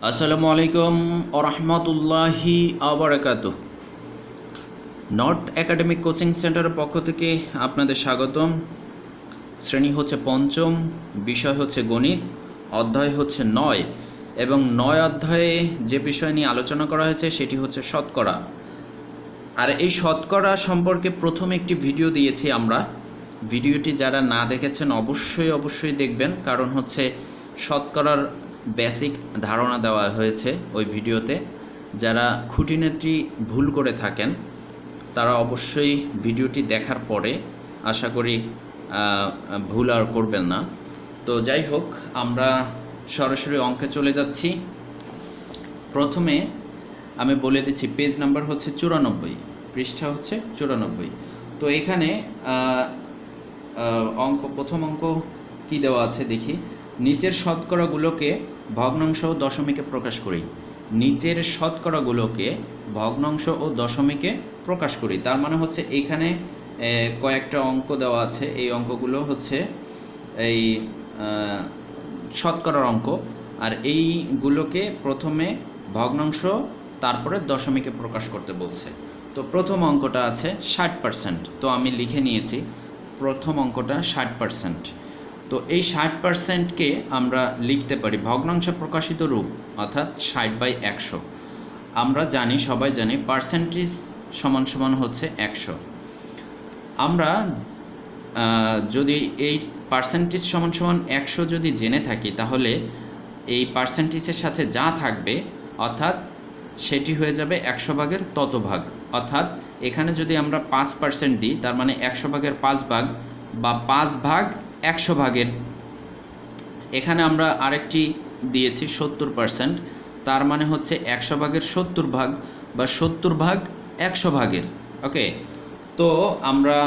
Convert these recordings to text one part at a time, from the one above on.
আসসালামু আলাইকুম ওরহমতুল্লাহি আবরাকাতুহ। নর্থ একাডেমিক কোচিং সেন্টারের পক্ষ থেকে আপনাদের স্বাগতম। শ্রেণী হচ্ছে পঞ্চম, বিষয় হচ্ছে গণিত, অধ্যায় হচ্ছে 9 এবং 9 অধ্যায়ে যে বিষয় নিয়ে আলোচনা করা হয়েছে সেটি হচ্ছে শতকরা। আর এই শতকরা সম্পর্কে প্রথম একটি ভিডিও দিয়েছি আমরা। ভিডিওটি যারা না দেখেছেন অবশ্যই দেখবেন, কারণ হচ্ছে শতকরার বেসিক ধারণা দেওয়া হয়েছে ওই ভিডিওতে। যারা খুঁটিনাটি ভুল করে থাকেন তারা অবশ্যই ভিডিওটি দেখার পরে আশা করি ভুল আর করবেন না। তো যাই হোক, আমরা সরাসরি অঙ্কে চলে যাচ্ছি। প্রথমে আমি বলে দিচ্ছি, পেজ নাম্বার হচ্ছে 94, পৃষ্ঠা হচ্ছে 94। তো এখানে প্রথম অঙ্ক কি দেওয়া আছে দেখি। নিচের শতকরাগুলোকে ভগ্নাংশ ও দশমিকে প্রকাশ করি। নিচের শতকরাগুলোকে ভগ্নাংশ ও দশমিকে প্রকাশ করি, তার মানে হচ্ছে এখানে কয়েকটা অঙ্ক দেওয়া আছে। এই অঙ্কগুলো হচ্ছে এই শতকরার অঙ্ক, আর এইগুলোকে প্রথমে ভগ্নাংশ তারপরে দশমিকে প্রকাশ করতে বলছে। তো প্রথম অঙ্কটা আছে 60%। তো আমি লিখে নিয়েছি প্রথম অঙ্কটা 60%। তো এই 60%কে আমরা লিখতে পারি ভগ্নাংশে প্রকাশিত রূপ, অর্থাৎ 60/100। আমরা জানি, সবাই জানি পার্সেন্টেজ সমান হচ্ছে 100। আমরা যদি এই পার্সেন্টেজ সমান 100 যদি জেনে থাকি, তাহলে এই পার্সেন্টেজের সাথে যা থাকবে অর্থাৎ সেটি হয়ে যাবে 100 ভাগের তত ভাগ। অর্থাৎ এখানে যদি আমরা 5% দিই, তার মানে 100 ভাগের 5 ভাগ বা 5 ভাগ 100 ভাগের। এখানে আমরা আরেকটি দিয়েছি 70%, তার মানে হচ্ছে 100 ভাগের 70 ভাগ বা 70 ভাগ 100 ভাগের। ওকে, তো আমরা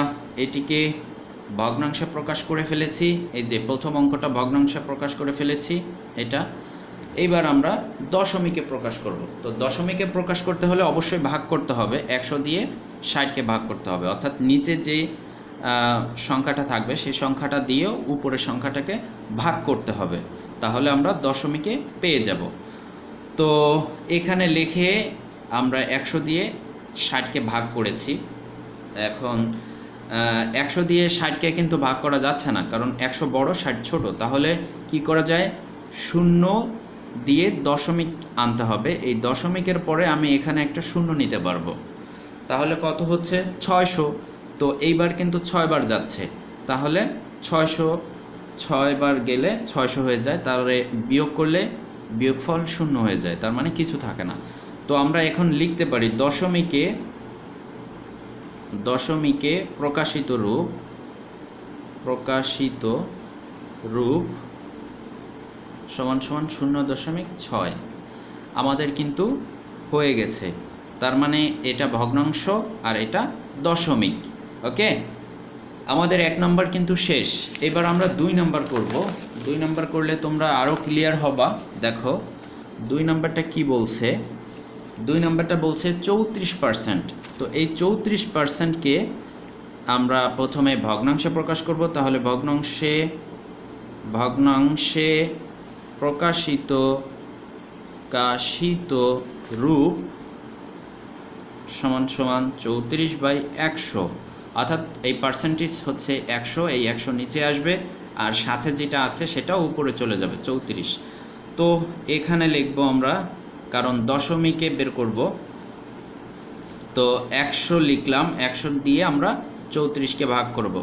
এটিকে ভগ্নাংশে প্রকাশ করে ফেলেছি। এই যে প্রথম অঙ্কটা ভগ্নাংশে প্রকাশ করে ফেলেছি এটা। এইবার আমরা দশমিকে প্রকাশ করব। তো দশমিকে প্রকাশ করতে হলে অবশ্যই ভাগ করতে হবে, 100 দিয়ে 60কে ভাগ করতে হবে। অর্থাৎ নিচে যে সংখ্যাটা থাকবে সেই সংখ্যাটা দিয়েও উপরের সংখ্যাটাকে ভাগ করতে হবে, তাহলে আমরা দশমিকে পেয়ে যাব। তো এখানে লিখে আমরা 100 দিয়ে 60কে ভাগ করেছি। এখন 100 দিয়ে 60কে কিন্তু ভাগ করা যাচ্ছে না, কারণ 100 বড় 60 ছোট। তাহলে কি করা যায়, 0 দিয়ে দশমিক আনতে হবে। এই দশমিকের পরে আমি এখানে একটা 0 নিতে পারবো, তাহলে কত হচ্ছে 600। তো এইবার কিন্তু 6 বার যাচ্ছে, তাহলে 600 6 বার গেলে 600 হয়ে যায়। তাহলে বিয়োগ করলে বিয়োগফল 0 হয়ে যায়, তার মানে কিছু থাকে না। তো আমরা এখন লিখতে পারি দশমিকে প্রকাশিত রূপ সমান 0.6। আমাদের কিন্তু হয়ে গেছে, তার মানে এটা ভগ্নাংশ আর এটা দশমিক। ওকে, আমাদের 1 নম্বর কিন্তু শেষ। এবার আমরা 2 নম্বর করব। 2 নম্বর করলে তোমরা আরও ক্লিয়ার হবা। দেখো 2 নম্বরটা কি বলছে। 2 নম্বরটা বলছে 34%। তো এই 34%কে আমরা প্রথমে ভগ্নাংশে প্রকাশ করব। তাহলে ভগ্নাংশে প্রকাশিত রূপ সমান 34/100। অর্থাৎ এই পার্সেন্টেজ হচ্ছে 100, এই 100 নিচে আসবে আর সাথে যেটা আছে সেটাও উপরে চলে যাবে 34। তো এখানে লিখব আমরা, কারণ দশমিকে বের করব। তো 100 লিখলাম, 100 দিয়ে আমরা 34কে ভাগ করব।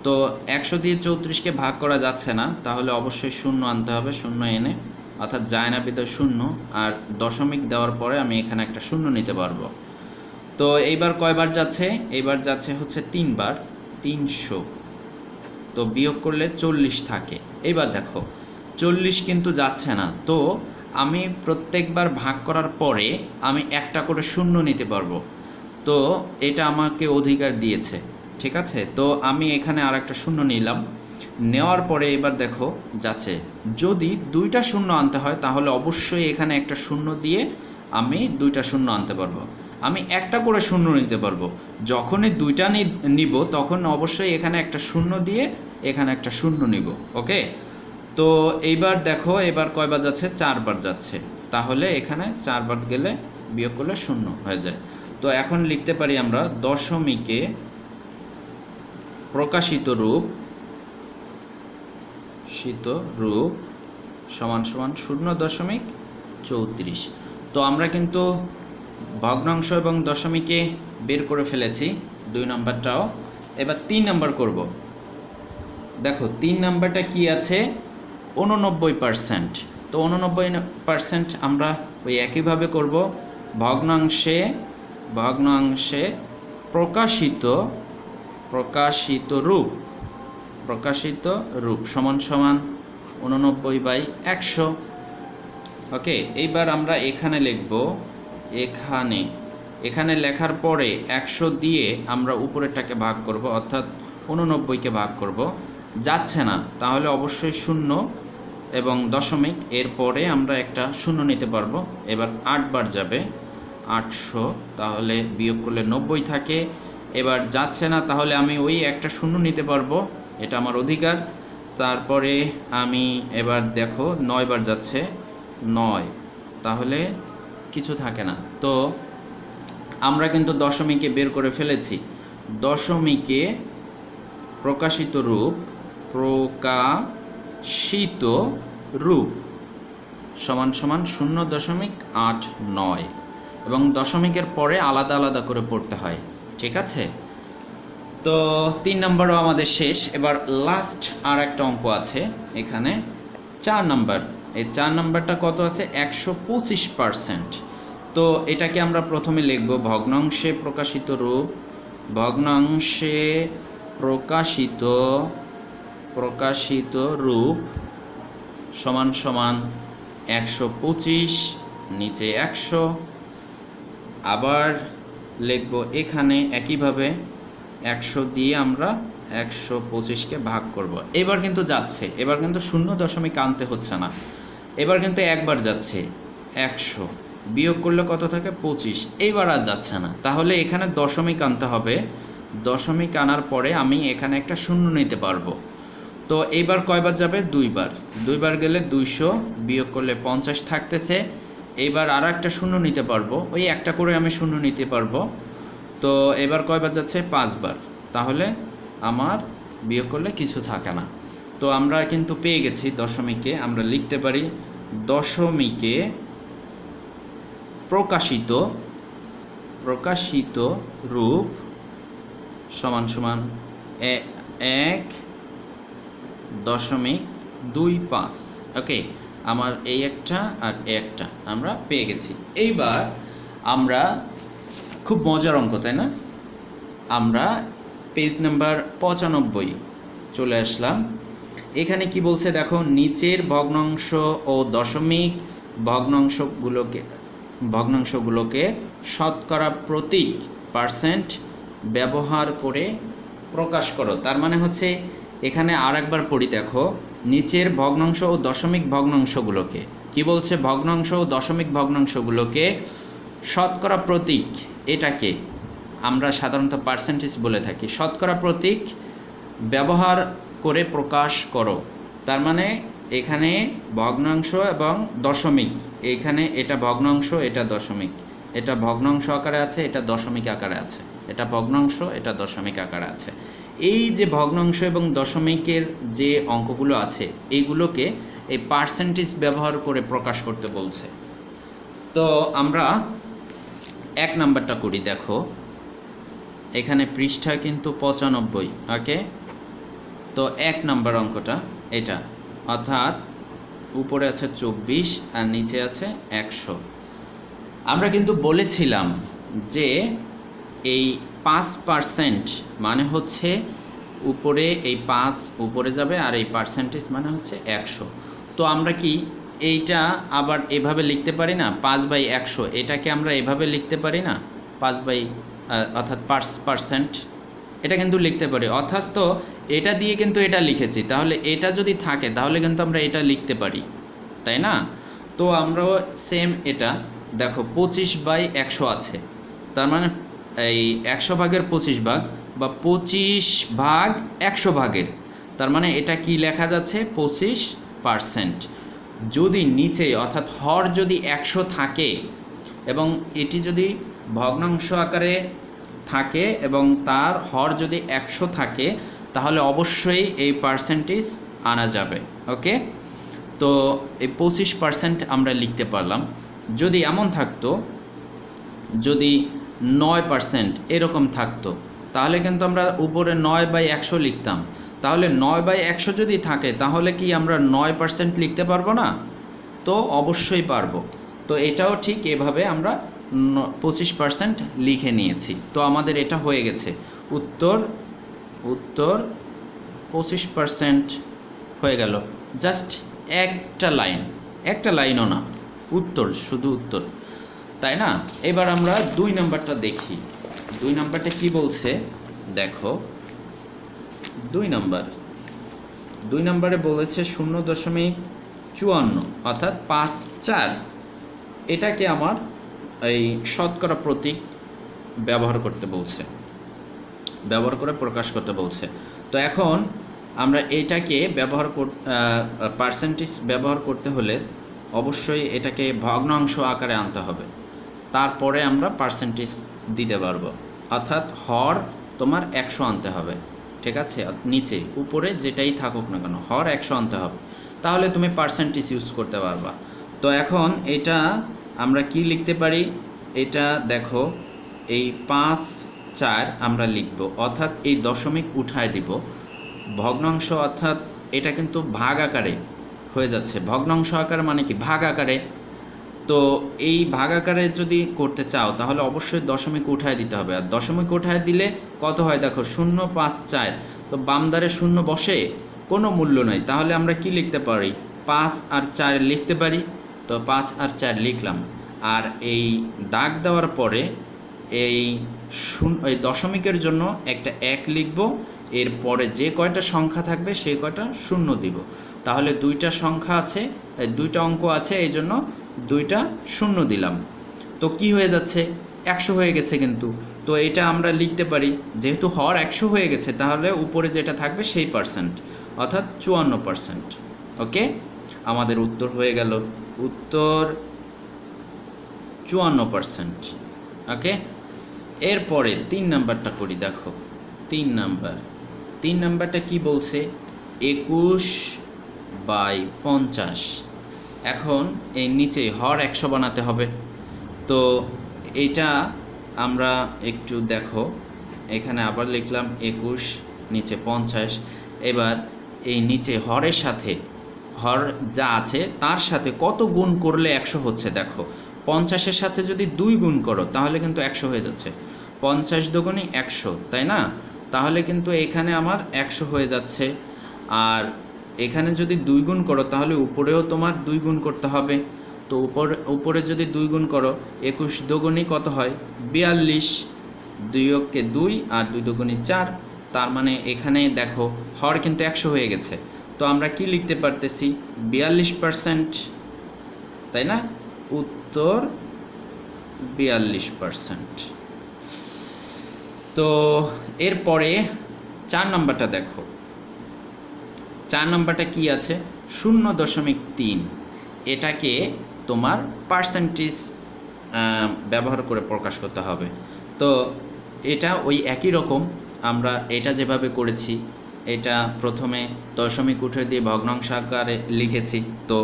তো 100 দিয়ে 34কে ভাগ করা যাচ্ছে না, তাহলে অবশ্যই 0 আনতে হবে। 0 এনে, অর্থাৎ যায় না বিধ 0, আর দশমিক দেওয়ার পরে আমি এখানে একটা 0 নিতে পারবো। তো এইবার কয়বার যাচ্ছে, এইবার যাচ্ছে হচ্ছে 3 বার, 300। তো বিয়োগ করলে 40 থাকে। এইবার দেখো 40 কিন্তু যাচ্ছে না, তো আমি প্রত্যেকবার ভাগ করার পরে আমি একটা করে 0 নিতে পারবো। তো এটা আমাকে অধিকার দিয়েছে, ঠিক আছে। তো আমি এখানে আর একটা 0 নিলাম, নেওয়ার পরে এবার দেখো যাচ্ছে। যদি 2টা 0 আনতে হয় তাহলে অবশ্যই এখানে একটা 0 দিয়ে আমি 2টা 0 আনতে পারবো। আমি একটা করে 0 নিতে পারবো। যখনই 2টা নিব তখন অবশ্যই এখানে একটা 0 দিয়ে এখানে একটা 0 নিব। ওকে, তো এইবার দেখো এবার কয়বার যাচ্ছে, 4 বার যাচ্ছে, তাহলে এখানে 4 বার গেলে বিয়োগ করলে 0 হয়ে যায়। তো এখন লিখতে পারি আমরা দশমিকে প্রকাশিত রূপ সমান সমান 0.34। তো আমরা কিন্তু ভগ্নাংশ এবং দশমিকে বের করে ফেলেছি 2 নম্বরটাও। এবার 3 নম্বর করব। দেখো 3 নম্বরটা কি আছে, 89%। তো 89% আমরা ওই একইভাবে করব, ভগ্নাংশে প্রকাশিত রূপ সমান সমান 89/100। ওকে, এইবার আমরা এখানে লিখব, এখানে লেখার পরে 100 দিয়ে আমরা উপরেরটাকে ভাগ করব, অর্থাৎ 89কে ভাগ করব। যাচ্ছে না, তাহলে অবশ্যই 0 এবং দশমিক, এরপরে আমরা একটা 0 নিতে পারবো। এবার 8 বার যাবে 800, তাহলে বিয়োগ করলে 90 থাকে। এবার যাচ্ছে না, তাহলে আমি ওই একটা 0 নিতে পারবো, এটা আমার অধিকার। তারপরে আমি এবার দেখো 9 বার যাচ্ছে 9, তাহলে কিছু থাকে না। তো আমরা কিন্তু দশমিকে বের করে ফেলেছি। দশমিকে প্রকাশিত রূপ সমান সমান 0.89, এবং দশমিকের পরে আলাদা আলাদা করে পড়তে হয়, ঠিক আছে। তো 3 নম্বরও আমাদের শেষ। এবার লাস্ট আর একটা অঙ্ক আছে এখানে, 4 নম্বর। এই 4 নম্বরটা কত আছে, 125%। তো এটাকে আমরা প্রথমে লিখব ভগ্নাংশে প্রকাশিত রূপ সমান সমান 125, নিচে 100। আবার লিখব এখানে একইভাবে 100 দিয়ে আমরা 125কে ভাগ করব। এবার কিন্তু যাচ্ছে, এবার কিন্তু 0 আনতে হচ্ছে না, এবার কিন্তু একবার যাচ্ছে 100, বিয়োগ করলে কত থাকে 25, এইবার আর যাচ্ছে না, তাহলে এখানে দশমিক আনতে হবে। দশমিক আনার পরে আমি এখানে একটা 0 নিতে পারবো। তো এইবার কয়বার যাবে, 2 বার। 2 বার গেলে 200, বিয়োগ করলে 50 থাকতেছে। এইবার আর একটা 0 নিতে পারবো, ওই একটা করে আমি 0 নিতে পারবো। তো এবার কয়বার যাচ্ছে, 5 বার, তাহলে আমার বিয়োগ করলে কিছু থাকে না। তো আমরা কিন্তু পেয়ে গেছি দশমিকে। আমরা লিখতে পারি দশমিকে প্রকাশিত রূপ সমান সমান 1.25। ওকে, আমার এই একটা আর এই একটা আমরা পেয়ে গেছি। এইবার আমরা খুব মজার অঙ্ক, তাই না? আমরা পেজ নাম্বার 95 চলে আসলাম। এখানে কি বলছে দেখো, নিচের ভগ্নাংশ ও দশমিক ভগ্নাংশগুলোকে শতকরা প্রতীক % ব্যবহার করে প্রকাশ করো। তার মানে হচ্ছে এখানে আর একবার পড়ি, দেখো নিচের ভগ্নাংশ ও দশমিক ভগ্নাংশগুলোকে কি বলছে, ভগ্নাংশ ও দশমিক ভগ্নাংশগুলোকে শতকরা প্রতীক, এটাকে আমরা সাধারণত পার্সেন্টেজ বলে থাকি, শতকরা প্রতীক ব্যবহার করে প্রকাশ করো। তার মানে এখানে ভগ্নাংশ এবং দশমিক, এখানে এটা ভগ্নাংশ, এটা দশমিক, এটা ভগ্নাংশ আকারে আছে, এটা দশমিক আকারে আছে, এটা ভগ্নাংশ, এটা দশমিক আকারে আছে। এই যে ভগ্নাংশ এবং দশমিকের যে অঙ্কগুলো আছে, এইগুলোকে এই পার্সেন্টেজ ব্যবহার করে প্রকাশ করতে বলছে। তো আমরা 1 নাম্বারটা করি। দেখো এখানে পৃষ্ঠা কিন্তু 95। ওকে, তো 1 নাম্বার অঙ্কটা এটা, অর্থাৎ উপরে আছে 24 আর নিচে আছে 100। আমরা কিন্তু বলেছিলাম যে এই 5% মানে হচ্ছে উপরে এই 5 উপরে যাবে, আর এই পার্সেন্টেজ মানে হচ্ছে 100। তো আমরা কি এইটা আবার এভাবে লিখতে পারি না, 5/100, এটাকে আমরা এভাবে লিখতে পারি না, 5 অর্থাৎ 5%, এটা কিন্তু লিখতে পারি। অর্থাৎ তো এটা দিয়ে কিন্তু এটা লিখেছি, তাহলে এটা যদি থাকে তাহলে কিন্তু আমরা এটা লিখতে পারি, তাই না? তো আমরাও সেম এটা দেখো 25/100 আছে, তার মানে এই 100 ভাগের 25 ভাগ বা 25 ভাগ 100 ভাগের, তার মানে এটা কি লেখা যাচ্ছে, 25 পার্সেন্ট। যদি নিচে অর্থাৎ হর যদি 100 থাকে এবং এটি যদি ভগ্নাংশ আকারে থাকে এবং তার হর যদি 100 থাকে তাহলে অবশ্যই এই পার্সেন্টেজ আনা যাবে। ওকে, তো এই 25% আমরা লিখতে পারলাম। যদি এমন থাকতো, যদি 9% এরকম থাকতো তাহলে কিন্তু আমরা উপরে 9/100 লিখতাম। তাহলে 9/100 যদি থাকে তাহলে কি আমরা 9% লিখতে পারবো না? তো অবশ্যই পারবো। তো এটাও ঠিক এভাবে আমরা 25% লিখে নিয়েছি। তো আমাদের এটা হয়ে গেছে, উত্তর 25% হয়ে গেল। জাস্ট একটা লাইনও না, উত্তর, শুধু উত্তর, তাই না? এবার আমরা 2 নাম্বারটা দেখি। 2 নাম্বারটা কি বলছে দেখো। 2 নাম্বারে বলেছে 0.54 অর্থাৎ 5/4। এটাকে আমার এই শতকরা প্রতীক ব্যবহার করে প্রকাশ করতে বলছে। তো এখন আমরা এটাকে পার্সেন্টেজ ব্যবহার করতে হলে অবশ্যই এটাকে ভগ্নাংশ আকারে আনতে হবে, তারপরে আমরা পার্সেন্টেজ দিতে পারবো। অর্থাৎ হর তোমার 100 আনতে হবে, ঠিক আছে? নিচে উপরে যেটাই থাকুক না কেন হর 100 আনতে হবে, তাহলে তুমি পার্সেন্টেজ ইউজ করতে পারবা। তো এখন এটা আমরা কি লিখতে পারি? এটা দেখো, এই 5/4 আমরা লিখব, অর্থাৎ এই দশমিক উঠায় দিব। ভগ্নাংশ অর্থাৎ এটা কিন্তু ভাগ আকারে হয়ে যাচ্ছে। ভগ্নাংশ আকারে মানে কি? ভাগ আকারে। তো এই ভাগ আকারে যদি করতে চাও তাহলে অবশ্যই দশমিক উঠায় দিতে হবে। আর দশমিক উঠায় দিলে কত হয় দেখো, 0.5/4। তো বামদারে 0 বসে, কোনো মূল্য নাই। তাহলে আমরা কি লিখতে পারি? 5 আর 4 লিখতে পারি। তো 5 আর 4 লিখলাম। আর এই দাগ দেওয়ার পরে এই দশমিকের জন্য একটা 1 লিখব, এরপরে যে কয়টা সংখ্যা থাকবে সেই কয়টা 0 দিব। তাহলে 2টা সংখ্যা আছে, 2টা অঙ্ক আছে, এই জন্য 2টা 0 দিলাম। তো কি হয়ে যাচ্ছে? 100 হয়ে গেছে কিন্তু। তো এটা আমরা লিখতে পারি, যেহেতু হর 100 হয়ে গেছে তাহলে উপরে যেটা থাকবে সেই পার্সেন্ট, অর্থাৎ 54%। ওকে, আমাদের উত্তর হয়ে গেল, উত্তর 54%। ওকে, এরপরে 3 নাম্বারটা করি। দেখো 3 নাম্বারটা কি বলছে? 21/50। এখন এই নিচে হর 100 বানাতে হবে। তো এটা আমরা একটু দেখো, এখানে আবার লিখলাম 21, নিচে 50। এবার এই নিচে হরের সাথে হর যা আছে তার সাথে কত গুণ করলে 100 হচ্ছে দেখো। 50-এর সাথে যদি 2 গুণ করো তাহলে কিন্তু 100 হয়ে যাচ্ছে। 50 দুগুণে 100, তাই না? তাহলে কিন্তু এখানে আমার 100 হয়ে যাচ্ছে। আর এখানে যদি 2 গুণ করো তাহলে উপরেও তোমার 2 গুণ করতে হবে। তো উপরে যদি 2 গুণ করো, 21 দুগুণে কত হয়? 42। 2 অক্ষে 2 আর 2 দুগুণে 4। তার মানে এখানে দেখো হর কিন্তু 100 হয়ে গেছে। তো আমরা কি লিখতে পারতেছি? 42%, তাই না? উত্তর 42%। তো এরপরে 4 নাম্বারটা দেখো। 4 নাম্বারটা কি আছে? 0.3। এটাকে তোমার পার্সেন্টেজ ব্যবহার করে প্রকাশ করতে হবে। তো এটা ওই একই রকম, আমরা এটা যেভাবে করেছি, এটা প্রথমে দশমিক উঠে দিয়ে ভগ্নাংশ আকারে লিখেছি। তো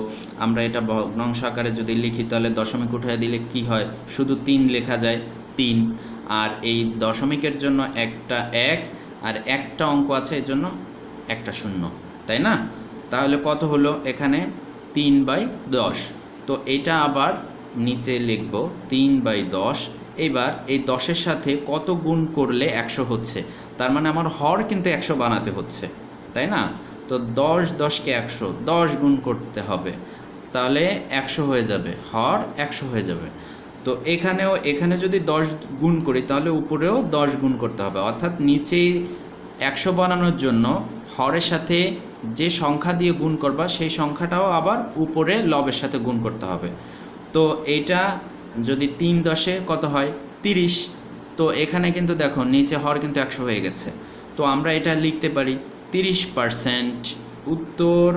আমরা এটা ভগ্নাংশ আকারে যদি লিখি তাহলে দশমিক উঠে দিলে কি হয়? শুধু 3 লেখা যায়, 3। আর এই দশমিকের জন্য একটা 1 আর একটা অঙ্ক আছে, এর জন্য একটা 0, তাই না? তাহলে কত হলো এখানে? 3/10। তো এটা আবার নিচে লিখব 3/10। এবার এই 10-এর সাথে কত গুণ করলে 100 হচ্ছে? তার মানে আমার হর কিন্তু 100 বানাতে হচ্ছে, তাই না? তো 10কে 100, 10 গুণ করতে হবে, তাহলে 100 হয়ে যাবে, হর 100 হয়ে যাবে। তো এখানে যদি 10 গুণ করি তাহলে উপরেও 10 গুণ করতে হবে। অর্থাৎ নিচে 100 বানানোর জন্য হরের সাথে যে সংখ্যা দিয়ে গুণ করবা সেই সংখ্যাটাও আবার উপরে লবের সাথে গুণ করতে হবে। তো এইটা যদি 3×10 কত হয়? 30। তো এখানে কিন্তু দেখো নিচে হর কিন্তু 100 হয়ে গেছে। তো আমরা এটা লিখতে পারি 30%। উত্তর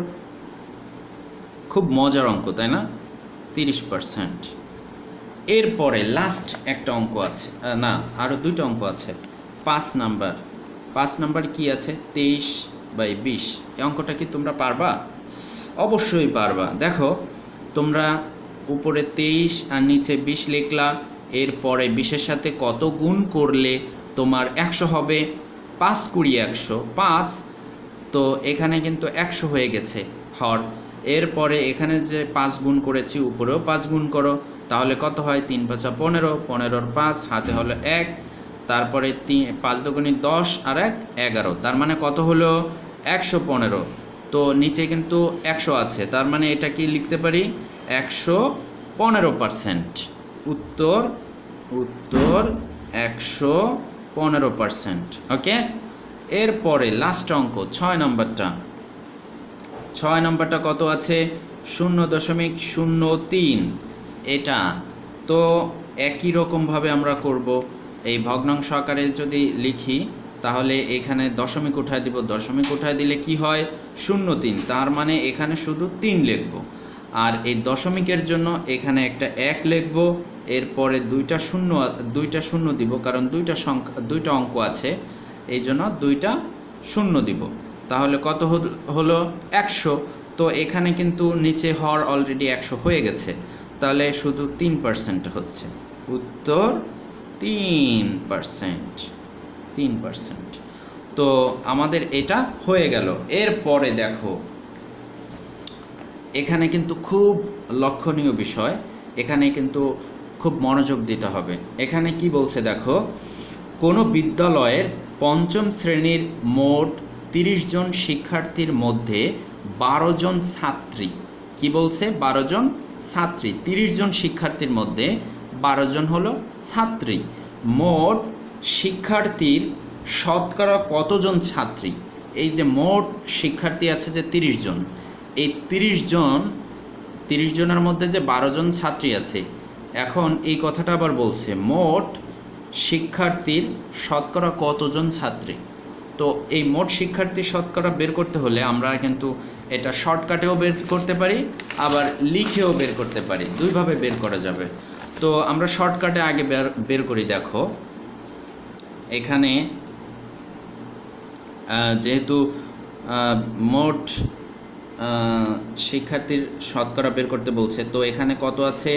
খুব মজার অঙ্ক, তাই না? 30%। এরপরে লাস্ট একটা অঙ্ক আছে, না আরও দুইটা অঙ্ক আছে। 5 নাম্বার কি আছে? 23/20। এই অঙ্কটা কি তোমরা পারবা? অবশ্যই পারবা। দেখো, তোমরা উপরে 23 আর নিচে 20 লিখলা, এরপরে 20-এর সাথে কত গুণ করলে তোমার 100 হবে? 5 20 100, 5। তো এখানে কিন্তু 100 হয়ে গেছে হর। এরপরে এখানে যে 5 গুণ করেছি, উপরেও 5 গুণ করো, তাহলে কত হয়? 3 5 15, 15-র 5 হাতে হলো 1, তারপরে 5 দুগুণে 10 আর 1 11, তার মানে কত হলো? 115। তো নিচে কিন্তু 100 আছে, তার মানে এটা কি লিখতে পারি? 115%। উত্তর 115%। ওকে, এরপরে লাস্ট অঙ্ক 6 নাম্বারটা কত আছে? 0.03। এটা তো একই রকমভাবে আমরা করব। এই ভগ্নাংশ আকারে যদি লিখি তাহলে এখানে দশমিক উঠায় দিব, দশমিক উঠায় দিলে কি হয়? 0.3, তার মানে এখানে শুধু 3 লিখব। আর এই দশমিকের জন্য এখানে একটা 1 লিখব, এরপরে দুইটা শূন্য দিব, কারণ দুইটা অঙ্ক আছে, এই জন্য 2টা শূন্য দিব। তাহলে কত হলো? 100। তো এখানে কিন্তু নিচে হর অলরেডি 100 হয়ে গেছে, তাহলে শুধু 3% হচ্ছে। উত্তর 3%। তো আমাদের এটা হয়ে গেল। এরপরে দেখো, এখানে কিন্তু খুব লক্ষণীয় বিষয়, এখানে কিন্তু খুব মনোযোগ দিতে হবে। এখানে কি বলছে দেখো, কোনো বিদ্যালয়ের 5ম শ্রেণীর মোট 30 জন শিক্ষার্থীর মধ্যে 12 জন ছাত্রী, কি বলছে? 12 জন ছাত্রী। 30 জন শিক্ষার্থীর মধ্যে 12 জন হলো ছাত্রী। মোট শিক্ষার্থীর শতকরা কতজন ছাত্রী? এই যে মোট শিক্ষার্থী আছে যে 30 জন, এই 30 জনের মধ্যে যে 12 জন ছাত্রী আছে, এখন এই কথাটা আবার বলছে মোট শিক্ষার্থীর শতকরা কতজন ছাত্রী। তো এই মোট শিক্ষার্থী শতকরা বের করতে হলে আমরা কিন্তু এটা শর্টকাটেও বের করতে পারি, আবার লিখেও বের করতে পারি, দুইভাবে বের করা যাবে। তো আমরা শর্টকাটে আগে বের করি। দেখো, এখানে যেহেতু মোট শিক্ষার্থীর শতকরা বের করতে বলছে, তো এখানে কত আছে?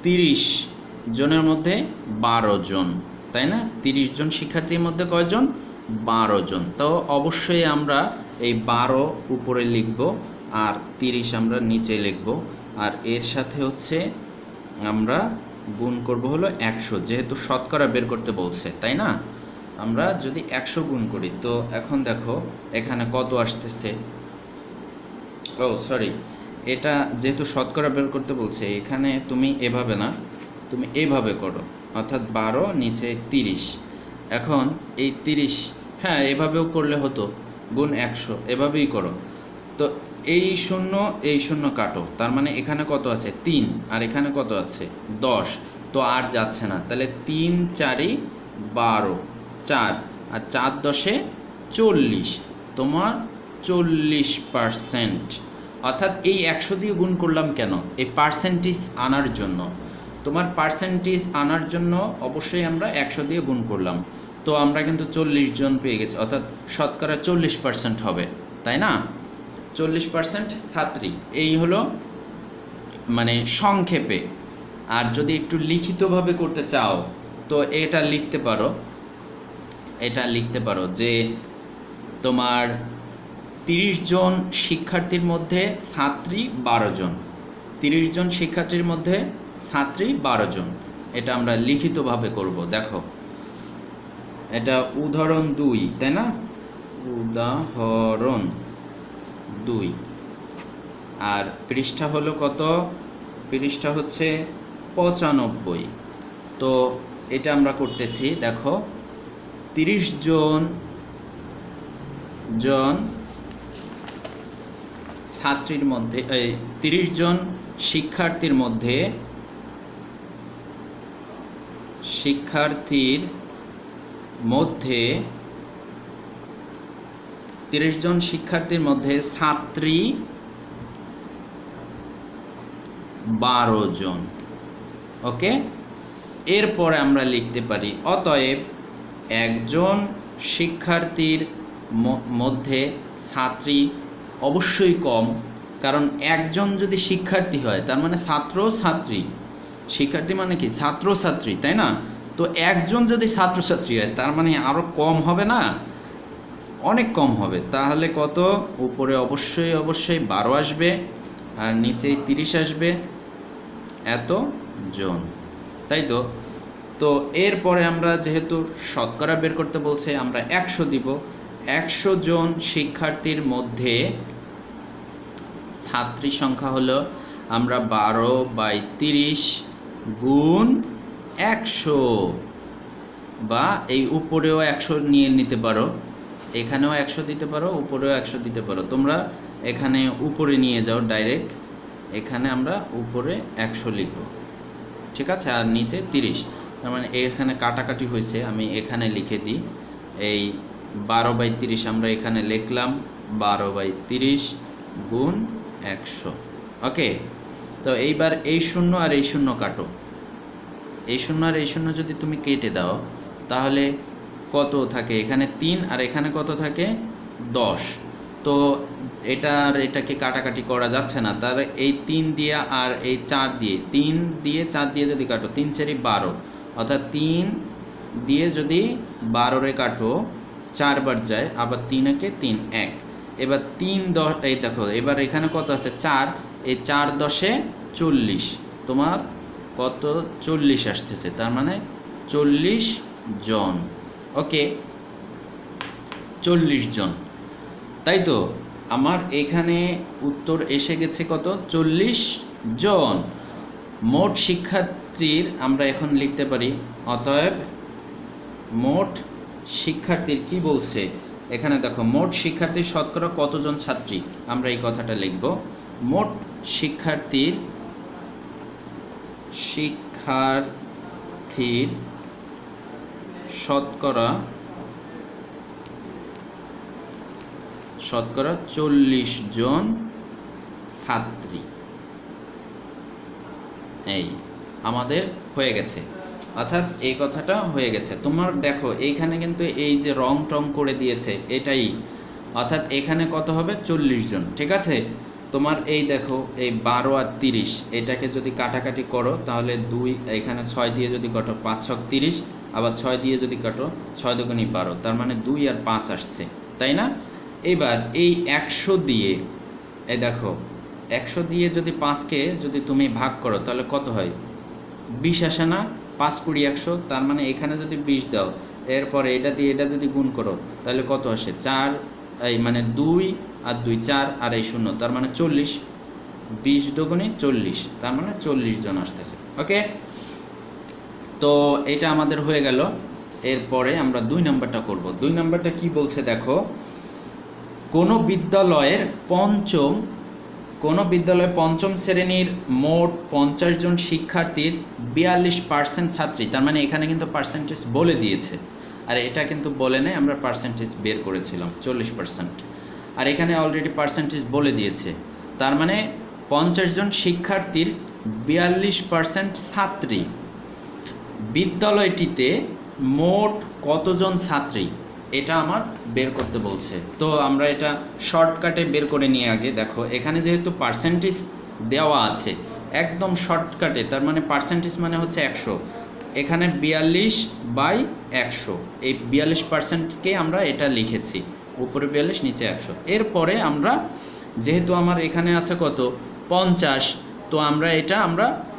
30 জনের মধ্যে 12 জন, তাই না? 30 জন শিক্ষার্থীর মধ্যে কয়জন? 12 জন। তো অবশ্যই আমরা এই 12 উপরে লিখব আর 30 আমরা নিচে লিখব, আর এর সাথে হচ্ছে আমরা গুণ করব হলো 100, যেহেতু শতকরা বের করতে বলছে, তাই না? আমরা যদি 100 গুণ করি, তো এখন দেখো এখানে কত আসতেছে। সরি, এটা যেহেতু শতকরা বের করতে বলছে, এখানে তুমি এভাবে না, তুমি এইভাবে করো, অর্থাৎ 12 নিচে 30। এখন এই 30, হ্যাঁ এভাবেও করলে হতো, গুণ 100, এভাবেই করো। তো এই শূন্য কাটো, তার মানে এখানে কত আছে? 3, আর এখানে কত আছে? 10। তো আর যাচ্ছে না, তাহলে 3 4 12, 4 আর 4 10 40, তোমার 40%। অর্থাৎ এই 100 দিয়ে গুণ করলাম কেন? এই পার্সেন্টেজ আনার জন্য। তোমার পার্সেন্টেজ আনার জন্য অবশ্যই আমরা 100 দিয়ে গুণ করলাম। তো আমরা কিন্তু 40 জন পেয়ে গেছি, অর্থাৎ শতকরা 40% হবে, তাই না? 40% ছাত্রী, এই হলো মানে সংক্ষেপে। আর যদি একটু লিখিতভাবে করতে চাও তো এটা লিখতে পারো যে তোমার 30 জন শিক্ষার্থীর মধ্যে ছাত্রী 12 জন, 30 জন শিক্ষার্থীর মধ্যে ছাত্রী 12 জন। এটা আমরা লিখিতভাবে করব। দেখো, এটা উদাহরণ 2, তাই না? উদাহরণ 2, আর পৃষ্ঠা হলো কত? পৃষ্ঠা হচ্ছে 95। তো এটা আমরা করতেছি। দেখো, 30 জন ছাত্রীর মধ্যে 30 জন শিক্ষার্থীর মধ্যে 30 জন শিক্ষার্থীর মধ্যে ছাত্রী 12 জন। ওকে, এরপরে আমরা লিখতে পারি অতএব একজন শিক্ষার্থীর মধ্যে ছাত্রী অবশ্যই কম, কারণ একজন যদি শিক্ষার্থী হয় তার মানে ছাত্র ছাত্রী, শিক্ষার্থী মানে কি ছাত্র ছাত্রী, তাই না? তো একজন যদি ছাত্রছাত্রী হয় তার মানে আরও কম হবে না, অনেক কম হবে। তাহলে কত? উপরে অবশ্যই 12 আসবে আর নিচে 30 আসবে, এত জন, তাই তো? তো এরপরে আমরা যেহেতু শতকরা বের করতে বলছে আমরা 100 দিব। 100 জন শিক্ষার্থীর মধ্যে ছাত্রী সংখ্যা হলো আমরা 12/30 গুণ 100, বা এই উপরেও 100 নিয়ে নিতে পারো, এখানেও 100 দিতে পারো, উপরেও 100 দিতে পারো। তোমরা এখানে উপরে নিয়ে যাও ডাইরেক্ট, এখানে আমরা উপরে 100 লিখব, ঠিক আছে, আর নিচে 30। তার মানে এখানে কাটাকাটি হয়েছে, আমি এখানে লিখে দিই। এই 12/30 আমরা এখানে লিখলাম 12/30 গুণ 100। ওকে, তো এইবার এই শূন্য আর এই শূন্য কাটো, এই শূন্য আর এই শূন্য যদি তুমি কেটে দাও তাহলে কত থাকে? এখানে 3 আর এখানে কত থাকে? 10। তো এটা আর এটাকে কাটাকাটি করা যাচ্ছে না, তার এই 3 দিয়ে আর এই 4 দিয়ে, 3 দিয়ে 4 দিয়ে যদি কাটো 3 4 12, অর্থাৎ 3 দিয়ে যদি 12 রে কাটো 4 বার যায়, আবার 3 একে 3 1, এবার 3 10, এই দেখো এবার এখানে কত আছে? 4, এই 4 10-এ 40, তোমার কত? 40 আসতেছে, তার মানে 40 জন। ওকে, 40 জন, তাই তো? আমার এখানে উত্তর এসে গেছে কত? 40 জন। মোট শিক্ষার্থীর আমরা এখন লিখতে পারি অতএব মোট শিক্ষার্থীর কি বলছে এখানে দেখো, মোট শিক্ষার্থীর শতকরা কতজন ছাত্রী, আমরা এই কথাটা লিখব। মোট শিক্ষার্থীর শতকরা 40 জন ছাত্রী। এই আমাদের হয়ে গেছে, অর্থাৎ এই কথাটা হয়ে গেছে। তোমার দেখো এইখানে কিন্তু এই যে রং টং করে দিয়েছে এটাই, অর্থাৎ এখানে কত হবে? 40 জন, ঠিক আছে? তোমার এই দেখো এই 12 আর 30 এটাকে যদি কাটাকাটি করো তাহলে 2, এখানে 6 দিয়ে যদি কাটো 5 6 30, আবার 6 দিয়ে যদি কাটো 6 দুগুণে 12, তার মানে 2 আর 5 আসছে, তাই না? এবার এই 100 দিয়ে, এই দেখো 100 দিয়ে যদি 5কে যদি তুমি ভাগ করো তাহলে কত হয়? 20 আসে না? 5 20 100, তার মানে এখানে যদি 20 দাও, এরপরে এটা দিয়ে এটা যদি গুণ করো তাহলে কত আসে? 4, এই মানে 2 আর 2 4 আর এই 0, তার মানে 40, 20 দুগুণে 40, তার মানে 40 জন আসতেছে। ওকে, তো এটা আমাদের হয়ে গেল। এরপরে আমরা 2 নাম্বারটা করব। 2 নাম্বারটা কি বলছে দেখো, কোনো বিদ্যালয়ে পঞ্চম শ্রেণীর মোট 50 জন শিক্ষার্থীর 42% ছাত্রী, তার মানে এখানে কিন্তু পার্সেন্টেজ বলে দিয়েছে, আর এটা কিন্তু বলে নেই, আমরা পার্সেন্টেজ বের করেছিলাম 40%, আর এখানে অলরেডি পার্সেন্টেজ বলে দিয়েছে, তার মানে 50 জন শিক্ষার্থীর 42% ছাত্রী। বিদ্যালয়টিতে মোট কতজন ছাত্রী এটা আমার বের করতে বলছে। তো আমরা এটা শর্টকাটে বের করে নিয়ে আগে দেখো, এখানে যেহেতু পার্সেন্টেজ দেওয়া আছে একদম শর্টকাটে, তার মানে পার্সেন্টেজ মানে হচ্ছে 100, এখানে 42/100, এই 42%কে আমরা এটা লিখেছি, উপরে 42 নিচে 100। এরপরে আমরা যেহেতু আমার এখানে আছে কত? 50, তো আমরা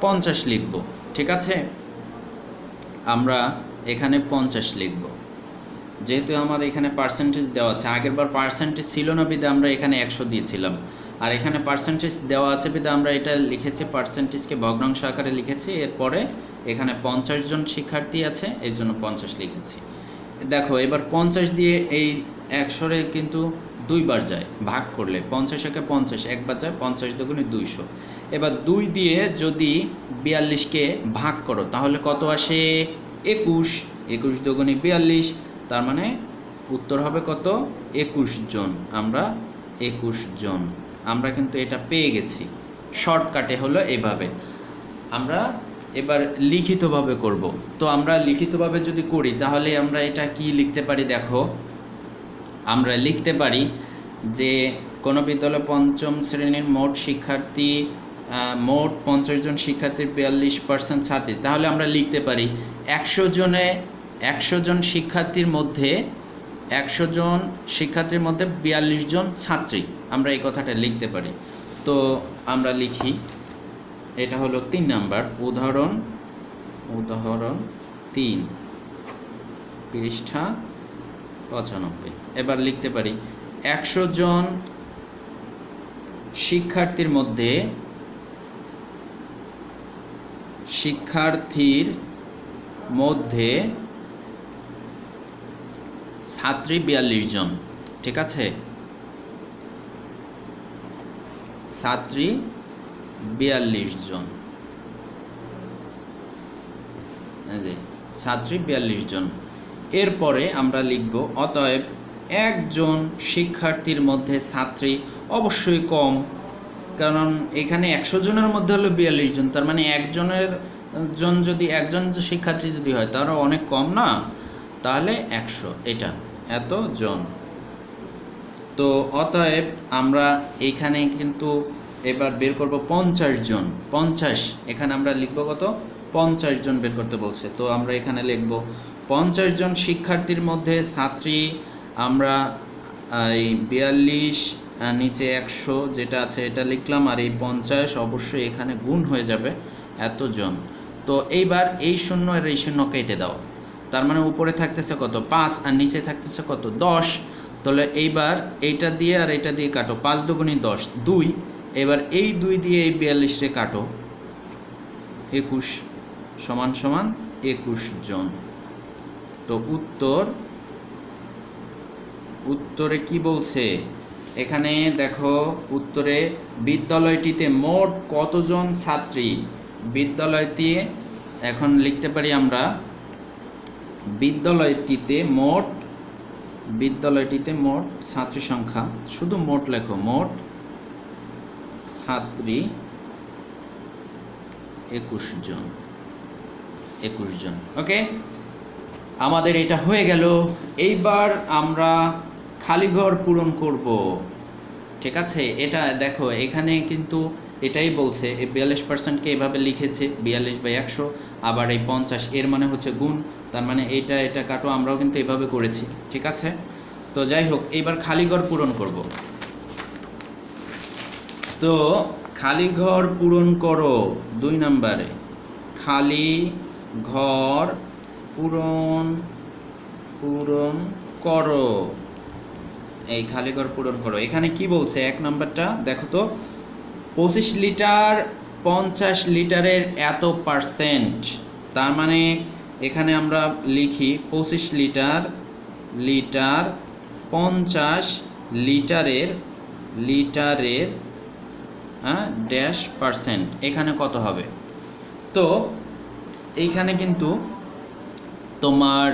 50 লিখব, ঠিক আছে? আমরা এখানে 50 লিখব, যেহেতু আমার এখানে পার্সেন্টেজ দেওয়া আছে, আগের বার পার্সেন্টেজ ছিল না বিধে আমরা এখানে 100 দিয়েছিলাম, আর এখানে পার্সেন্টেজ দেওয়া আছে বিধে আমরা এটা লিখেছি, পার্সেন্টেজকে ভগ্নাংশ আকারে লিখেছি। এরপরে এখানে 50 জন শিক্ষার্থী আছে, এই জন্য 50 লিখেছি। দেখো এবার 50 দিয়ে এই 100-রে কিন্তু 2 বার যায়, ভাগ করলে 50-একে 50 একবার যায়, 50 দুগুণে 200। এবার 2 দিয়ে যদি 42-কে ভাগ করো তাহলে কত আসে? 21, 21 দুগুণে 42, তার মানে উত্তর হবে কত? 21 জন। আমরা 21 জন আমরা কিন্তু এটা পেয়ে গেছি। শর্টকাটে হলো এইভাবে। আমরা এবার লিখিতভাবে করব। তো আমরা লিখিতভাবে যদি করি তাহলে আমরা এটা কি লিখতে পারি, দেখো আমরা লিখতে পারি যে কোনো বিদ্যালয়ে পঞ্চম শ্রেণীর মোট শিক্ষার্থী মোট 50 জন শিক্ষার্থীর 42% ছাত্রী। তাহলে আমরা লিখতে পারি 100 জন শিক্ষার্থীর মধ্যে 42 জন ছাত্রী। আমরা এই কথাটা লিখতে পারি। তো আমরা লিখি, এটা হলো 3 নাম্বার উদাহরণ 3 পৃষ্ঠা 95। এবার লিখতে পারি 100 জন শিক্ষার্থীর মধ্যে ছাত্রী 42 জন। ঠিক আছে, ছাত্রী 42 জন, ছাত্রী 42 জন। এরপরে আমরা লিখব অতএব একজন শিক্ষার্থীর মধ্যে ছাত্রী অবশ্যই কম, কারণ এখানে 100 জনের মধ্যে হলো 42 জন, তার মানে একজন শিক্ষার্থী যদি হয় তারও অনেক কম না, তাহলে 100 এটা এত জন। তো অতএব আমরা এইখানে কিন্তু এবার বের করব 50 জন। 50 এখানে আমরা লিখব কত, 50 জন বের করতে বলছে। তো আমরা এখানে লিখব 50 জন শিক্ষার্থীর মধ্যে ছাত্রী, আমরা এই 42 নিচে 100 যেটা আছে এটা লিখলাম, আর এই 50 অবশ্যই এখানে গুণ হয়ে যাবে এত জন। তো এইবার এই শূন্য আর এই শূন্য কেটে দাও, তার মানে উপরে থাকতেছে কত 5 আর নিচে থাকতেছে কত 10। তাহলে এইবার এইটা দিয়ে আর এটা দিয়ে কাটো, 5 দুগুণী 10 2। এবার এই 2 দিয়ে এই 42 রে কাটো, 21 সমান সমান 21 জন। তো উত্তরে কি বলছে এখানে দেখো, উত্তরে বিদ্যালয়টিতে মোট কতজন ছাত্রী, বিদ্যালয়টি এখন লিখতে পারি আমরা বিদ্যালয়টিতে মোট ছাত্রী সংখ্যা, শুধু মোট লেখো, মোট ছাত্রী 21 জন। ওকে, আমাদের এটা হয়ে গেল। এইবার আমরা খালি ঘর পূরণ করব। ঠিক আছে, এটা দেখো এখানে কিন্তু এটাই বলছে, এই 42%কে এভাবে লিখেছে 42/100, আবার এই 50 এর মানে হচ্ছে গুণ, তার মানে এটা কাটো, আমরাও কিন্তু এভাবে করেছি। ঠিক আছে, তো যাই হোক, এইবার খালি ঘর পূরণ করব। তো খালি ঘর পূরণ করো 2 নম্বরে, খালি ঘর পূরণ করো, এই খালি ঘর পূরণ করো। এখানে কি বলছে 1 নম্বরটা দেখো তো, 25 লিটার 50 লিটারের এত পার্সেন্ট, তার মানে এখানে আমরা লিখি 25 লিটার 50 লিটারের ড্যাশ পার্সেন্ট, এখানে কত হবে। তো এইখানে কিন্তু তোমার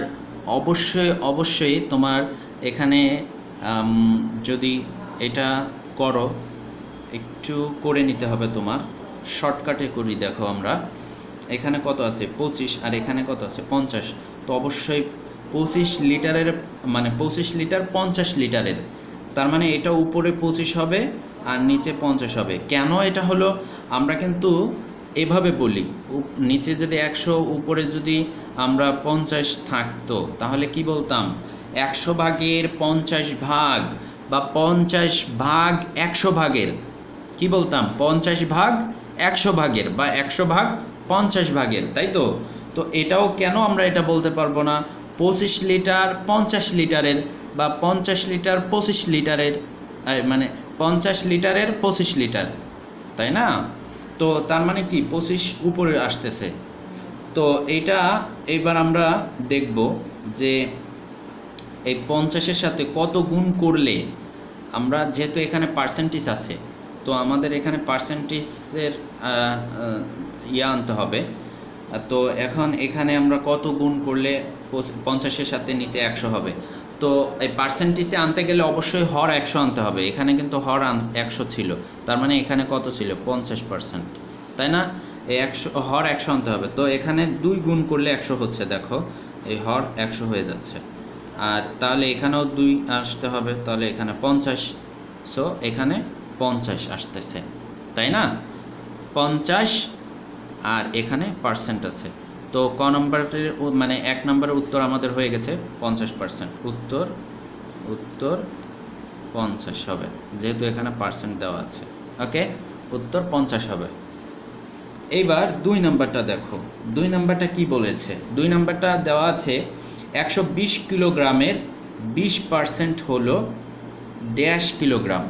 অবশ্যই তোমার এখানে যদি এটা করো, একটু করে নিতে হবে তোমার, শর্টকাটে করি। দেখো আমরা এখানে কত আছে 25 আর এখানে কত আছে 50, তো অবশ্যই 25 লিটারের মানে 25 লিটার 50 লিটারের, তার মানে এটা উপরে 25 হবে আর নিচে 50 হবে। কেন এটা হলো, আমরা কিন্তু এভাবে বলি, নিচে যদি 100 উপরে যদি আমরা 50 থাকতো তাহলে কি বলতাম, 100 ভাগের 50 ভাগ বা 50 ভাগ 100 ভাগের, কি বলতাম 50 ভাগ 100 ভাগের বা 100 ভাগ 50 ভাগের, তাই তো। তো এটাও কেন আমরা এটা বলতে পারবো না 25 লিটার 50 লিটারের বা 50 লিটার 25 লিটারের, মানে 50 লিটারের 25 লিটার, তাই না। তো তার মানে কি 25 উপরে আসতেছে। তো এটা এবার আমরা দেখব যে এই 50-এর সাথে কত গুণ করলে, আমরা যেহেতু এখানে পার্সেন্টেজ আছে, তো আমাদের এখানে পার্সেন্টেজের আনতে হবে। তো এখন এখানে আমরা কত গুণ করলে 50-এর সাথে নিচে 100 হবে। তো এই পার্সেন্টেজে আনতে গেলে অবশ্যই হর 100 আনতে হবে। এখানে কিন্তু হর 100 ছিল, তার মানে এখানে কত ছিল 50%, তাই না? এই 100 হর 100 আনতে হবে। তো এখানে 2 গুণ করলে 100 হচ্ছে, দেখো এই হর 100 হয়ে যাচ্ছে। আর তাহলে এখানেও 2 আসতে হবে, তাহলে এখানে 50, সো এখানে 50 আসতেছে, তাই না? 50 আর এখানে পার্সেন্ট আছে। তো ক নম্বরটির মানে 1 নম্বরের উত্তর আমাদের হয়ে গেছে 50%। উত্তর 50 হবে, যেহেতু এখানে পার্সেন্ট দেওয়া আছে। ওকে, উত্তর 50 হবে। এইবার 2 নম্বরটা দেখো, 2 নম্বরটা কি বলেছে? 2 নম্বরটা দেওয়া আছে 120 কিলোগ্রামের 20% হলো ড্যাশ কিলোগ্রাম।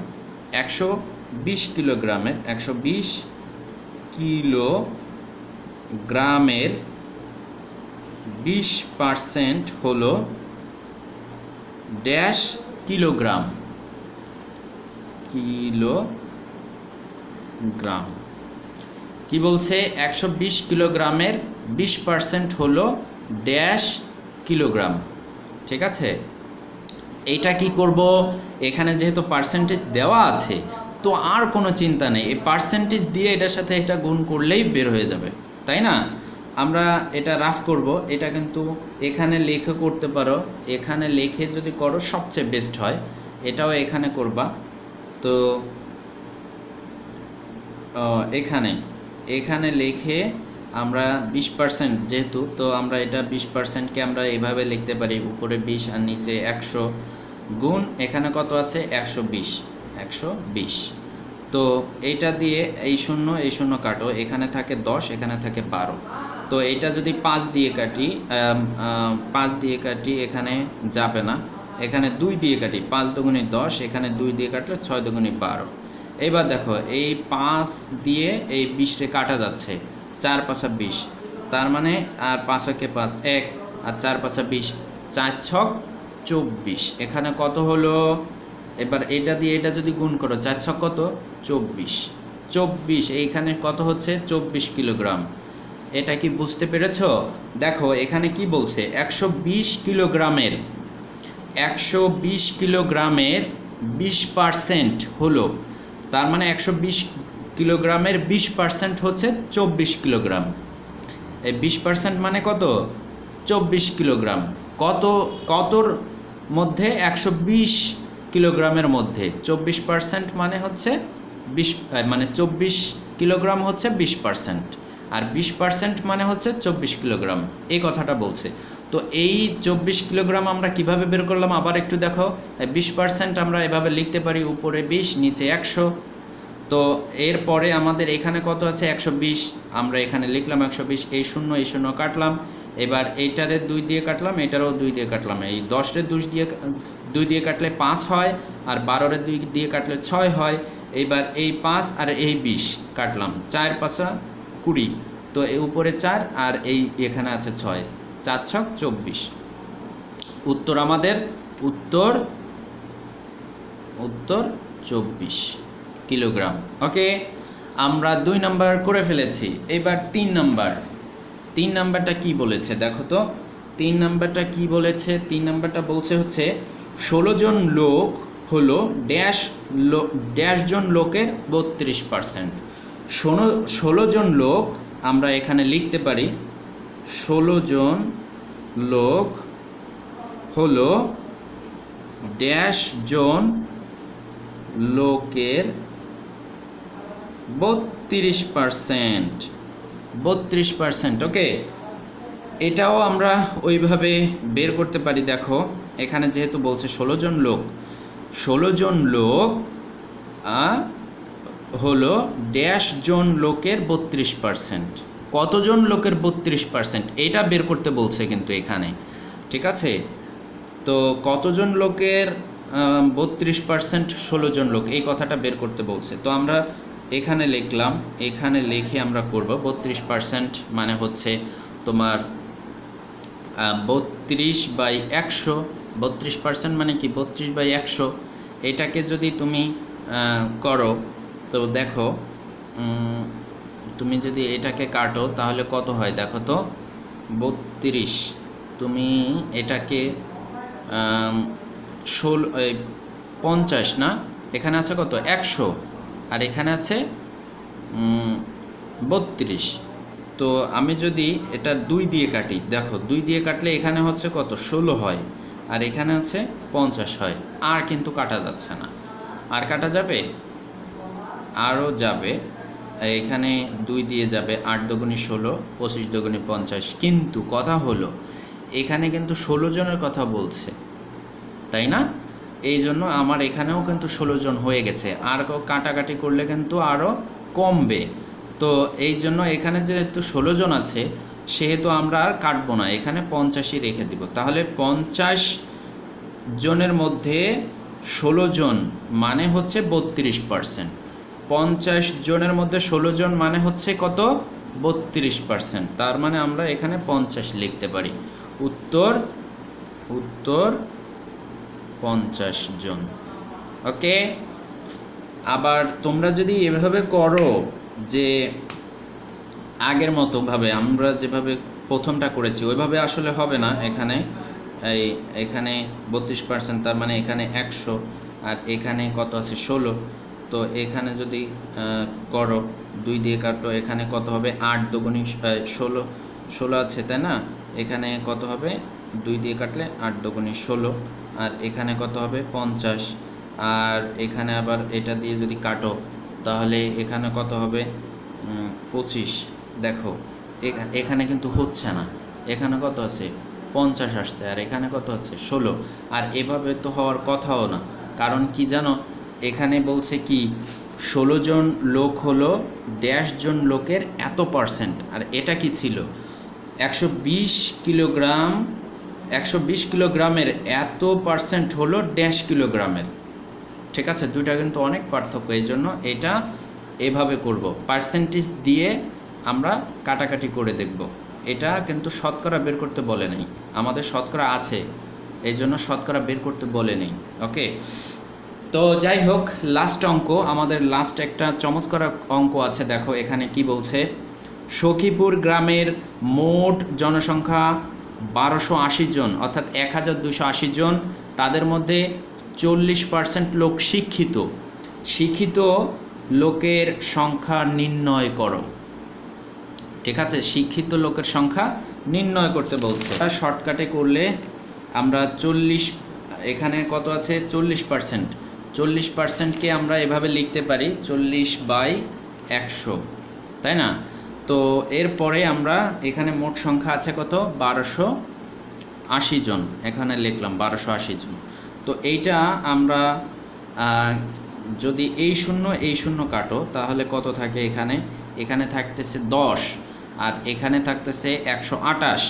120 কিলোগ্রামের 120 কিলোগ্রামের 20% হলো ড্যাশ কিলোগ্রাম। কি বলছে? 120 কিলোগ্রামের 20% হলো ড্যাশ কিলোগ্রাম। ঠিক আছে, এইটা কি করব? এখানে যেহেতু পার্সেন্টেজ দেওয়া আছে, তো আর কোনো চিন্তা নেই, এই পার্সেন্টেজ দিয়ে এটার সাথে এটা গুণ করলেই বের হয়ে যাবে, তাই না? আমরা এটা রাফ করব, এটা কিন্তু এখানে লিখে করতে পারো, এখানে লিখে যদি করো সবচেয়ে বেস্ট হয়। এটাও এখানে করবা। তো এখানে লিখে আমরা 20% যেহেতু, তো আমরা এটা 20%কে আমরা এইভাবে লিখতে পারি, উপরে 20 আর নিচে 100 গুণ এখানে কত আছে 120। তো এইটা দিয়ে এই শূন্য কাটো, এখানে থাকে 10, এখানে থাকে 12। তো এটা যদি 5 দিয়ে কাটি এখানে যাবে না, এখানে 2 দিয়ে কাটি, 5 দুগুণে 10, এখানে 2 দিয়ে কাটলে 6 দুগুণে 12। এবার দেখো এই 5 দিয়ে এই 20 রে কাটা যাচ্ছে, 4 5 20, তার মানে আর 5 একে 5 1 আর 4 5 20, 4 6 24। এখানে কত হলো? এবার এটা দিয়ে এটা যদি গুণ করো, 4 6 কত 24, এইখানে কত হচ্ছে 24 কিলোগ্রাম। এটা কি বুঝতে পেরেছো? দেখো এখানে কি বলছে, 120 কিলোগ্রামের 20% হলো, তার মানে 120 কিলোগ্রামের 20% হচ্ছে 24 কিলোগ্রাম। এই 20% মানে কত? 24 কিলোগ্রাম। কতর মধ্যে? 120 কিলোগ্রামের মধ্যে 24% মানে হচ্ছে 20, মানে 24 কিলোগ্রাম হচ্ছে 20%, আর 20% মানে হচ্ছে 24 কিলোগ্রাম, এই কথাটা বলছে। তো এই 24 কিলোগ্রাম আমরা কিভাবে বের করলাম আবার একটু দেখো। 20% আমরা এভাবে লিখতে পারি, উপরে 20 নিচে 100। তো এরপরে আমাদের এখানে কত আছে 120, আমরা এখানে লিখলাম 120, এই শূন্য কাটলাম। এবার এইটারে 2 দিয়ে কাটলাম, এটারও 2 দিয়ে কাটলাম। এই 10 রে 2 দিয়ে কাটলে 5 হয়, আর 12 রে 2 দিয়ে কাটলে 6 হয়। এইবার এই 5 আর এই 20 কাটলাম, 4 5 20, তো এই উপরে 4 আর এই এখানে আছে 6, 4 6 24। উত্তর আমাদের উত্তর 24 কিলোগ্রাম। ওকে, আমরা 2 নাম্বার করে ফেলেছি। এবার 3 নাম্বারটা কি বলেছে দেখো তো। 3 নাম্বারটা কি বলেছে? 3 নাম্বারটা বলছে হচ্ছে 16 জন লোক হলো ড্যাশ জন লোকের 32%। 16 জন লোক আমরা এখানে লিখতে পারি, 16 জন লোক হলো ড্যাশ জন লোকের 32%। ওকে, এটাও আমরা ওইভাবে বের করতে পারি। দেখো এখানে যেহেতু বলছে 16 জন লোক হলো ড্যাশ জন লোকের 32%। কতজন লোকের 32%, এটা বের করতে বলছে কিন্তু এখানে। ঠিক আছে, তো কতজন লোকের 32% 16 জন লোক, এই কথাটা বের করতে বলছে। তো আমরা এখানে লিখলাম, এখানে লিখে আমরা করব 32% মানে হচ্ছে তোমার 32/100। 32% মানে কি 32/100। এটাকে যদি তুমি করো, তো দেখো তুমি যদি এটাকে কাটো তাহলে কত হয় দেখো তো 32। তুমি এটাকে 50 না, এখানে আছে কত 100, আর এখানে আছে 32। তো আমি যদি এটা 2 দিয়ে কাটি, দেখো 2 দিয়ে কাটলে এখানে হচ্ছে কত 16 হয়, আর এখানে হচ্ছে 50 হয়। আর কিন্তু কাটা যাচ্ছে না, আর কাটা যাবে, আরও যাবে। এখানে 2 দিয়ে যাবে, 8 দুগুণে 16, 25 দুগুণে 50। কিন্তু কথা হলো এখানে কিন্তু 16 জনের কথা বলছে, তাই না? এই জন্য আমার এখানেও কিন্তু 16 জন হয়ে গেছে, আর কাটাকাটি করলে কিন্তু আরও কমবে। তো এই জন্য এখানে যেহেতু 16 জন আছে, সেহেতু আমরা আর কাটবো না, এখানে 50ই রেখে দিব। তাহলে 50 জনের মধ্যে 16 জন মানে হচ্ছে 32%। 50 জনের মধ্যে 16 জন মানে হচ্ছে কত 32%। তার মানে আমরা এখানে 50 লিখতে পারি। উত্তর 50 জন। ওকে, আবার তোমরা যদি এভাবে করো যে আগের মতো ভাবে আমরা যেভাবে প্রথমটা করেছি ওইভাবে আসলে হবে না। এখানে 32%, তার মানে এখানে 100, আর এখানে কত আছে 16। তো এখানে যদি করো 2 দিয়ে কাটো, এখানে কত হবে 8 দুগুণে 16 আছে, তাই না? এখানে কত হবে 2 দিয়ে কাটলে 8 দুগুণে 16, আর এখানে কত হবে 50, আর এখানে আবার এটা দিয়ে যদি কাটো তাহলে এখানে কত হবে 25। দেখো এখানে কিন্তু হচ্ছে না, এখানে কত আছে 50 আসছে, আর এখানে কত আছে 16। আর এভাবে তো হওয়ার কথাও না, কারণ কি জানো, এখানে বলছে কি 16 জন লোক হলো ড্যাশ জন লোকের এত %। আর এটা কি ছিল 120 কিলোগ্রাম, 120 কিলোগ্রামের এত % হলো ড্যাশ কিলোগ্রামের। ঠিক আছে, দুইটা কিন্তু অনেক পার্থক্য। এই জন্য এটা এভাবে করব, পার্সেন্টেজ দিয়ে আমরা কাটাকাটি করে দেখব। এটা কিন্তু শতকরা বের করতে বলে নেই, আমাদের শতকরা আছে, এই জন্য শতকরা বের করতে বলে নেই। ওকে, তো যাই হোক, লাস্ট অঙ্ক, আমাদের লাস্ট একটা চমৎকার অঙ্ক আছে। দেখো এখানে কি বলছে, সখীপুর গ্রামের মোট জনসংখ্যা 1280 জন, অর্থাৎ 1280 জন। তাদের মধ্যে 40% লোক শিক্ষিত। শিক্ষিত লোকের সংখ্যা নির্ণয় করো। ঠিক আছে, শিক্ষিত লোকের সংখ্যা নির্ণয় করতে বলছে। শর্টকাটে করলে আমরা 40, এখানে কত আছে 40%, 40%কে আমরা এভাবে লিখতে পারি 40/100, তাই না? তো এরপরে আমরা এখানে মোট সংখ্যা আছে কত 1280 জন, এখানে লিখলাম 1280 জন। তো এইটা আমরা যদি এই শূন্য কাটো তাহলে কত থাকে, এখানে থাকতেছে 10, আর এখানে থাকতেছে 128।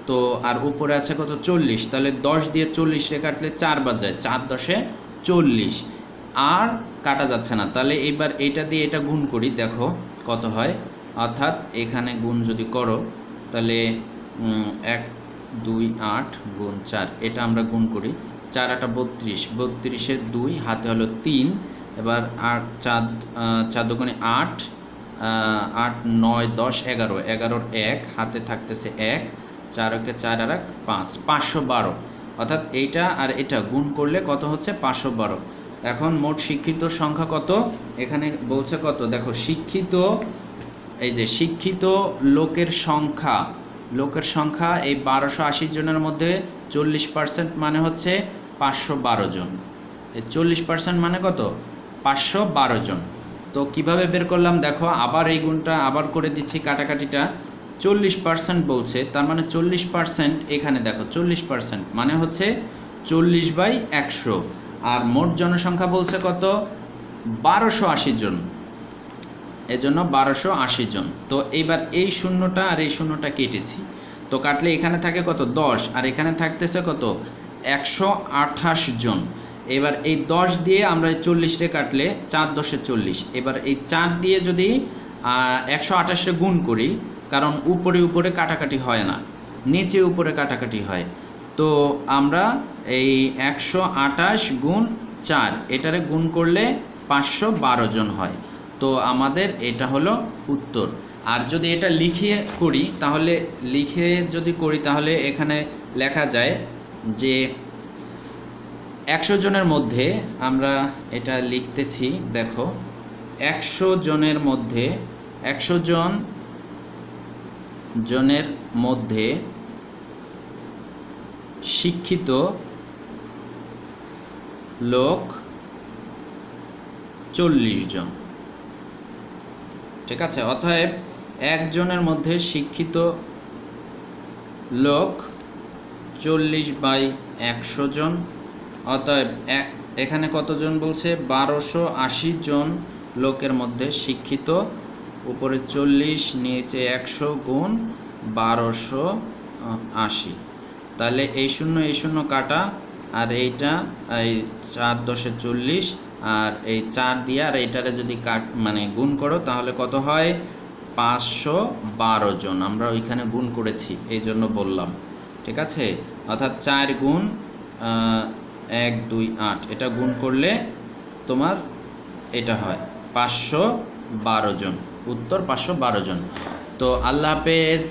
তো আর উপরে আছে কত 40, তাহলে 10 দিয়ে 40 রে কাটলে 4 বাজায়, 4 10 40, আর কাটা যাচ্ছে না। তাহলে এইবার এইটা দিয়ে এটা গুণ করি, দেখো কত হয়। অর্থাৎ এখানে গুণ যদি করো তাহলে 1 2 8 গুণ 4, এটা আমরা গুণ করি, 4 8 32, 32-এর 2 হাতে হলো 3। এবার 8 4 দুগুণে 8, 8 9 10 11, 11-র 1 হাতে থাকতেছে 1, 4 কে 4 আর 1 5, 512। অর্থাৎ এইটা আর এটা গুণ করলে কত হচ্ছে 512। এখন মোট শিক্ষিত সংখ্যা কত, এখানে বলছে কত, দেখো শিক্ষিত, এই যে শিক্ষিত লোকের সংখ্যা এই 1280 জনের মধ্যে 40% মানে হচ্ছে 512 জন। এই 40% মানে কত 512 জন। তো কিভাবে বের করলাম দেখো, আবার এই গুণটা আবার করে দিচ্ছি, কাটাকাটিটা 40% বলছে, তার মানে 40% এখানে দেখো 40% মানে হচ্ছে 40/100। আর মোট জনসংখ্যা বলছে কত 1280 জন, এজন্য 1280 জন। তো এইবার এই শূন্যটা আর এই শূন্যটা কেটেছি, তো কাটলে এখানে থাকে কত 10, আর এখানে থাকতেছে কত 128 জন। এবার এই 10 দিয়ে আমরা 40 রে কাটলে 4 10 40, এবার এই 4 দিয়ে যদি 128 রে গুণ করি, কারণ উপরে কাটাকাটি হয় না, নিচে উপরে কাটাকাটি হয়। তো আমরা এই 128 গুণ 4 এটারে গুণ করলে 512 জন হয়। তো আমাদের এটা হলো উত্তর। আর যদি এটা লিখে করি তাহলে এখানে লেখা যায় যে 100 জনের মধ্যে আমরা এটা লিখতেছি, দেখো 100 জনের মধ্যে 100 জনের মধ্যে শিক্ষিত লোক 40 জন। ঠিক আছে, অতএব একজনের মধ্যে শিক্ষিত লোক 40/100 জন। অতএব এখানে কতজন বলছে? 1280 জন লোকের মধ্যে শিক্ষিত, উপরে 40 নিচে 100 গুণ 1280। তাহলে এই শূন্য কাটা, আর এইটা এই 4 × 10 = 40, আর এই 4 দিয়ে আর এইটারে যদি গুণ করো তাহলে কত হয়? 512 জন। আমরা ওইখানে গুণ করেছি এই জন্য বললাম। ঠিক আছে, অর্থাৎ 4 গুণ 1 2 8, এটা গুণ করলে তোমার এটা হয় 512 জন। উত্তর 512 জন। তো আল্লাহ হাফেজ।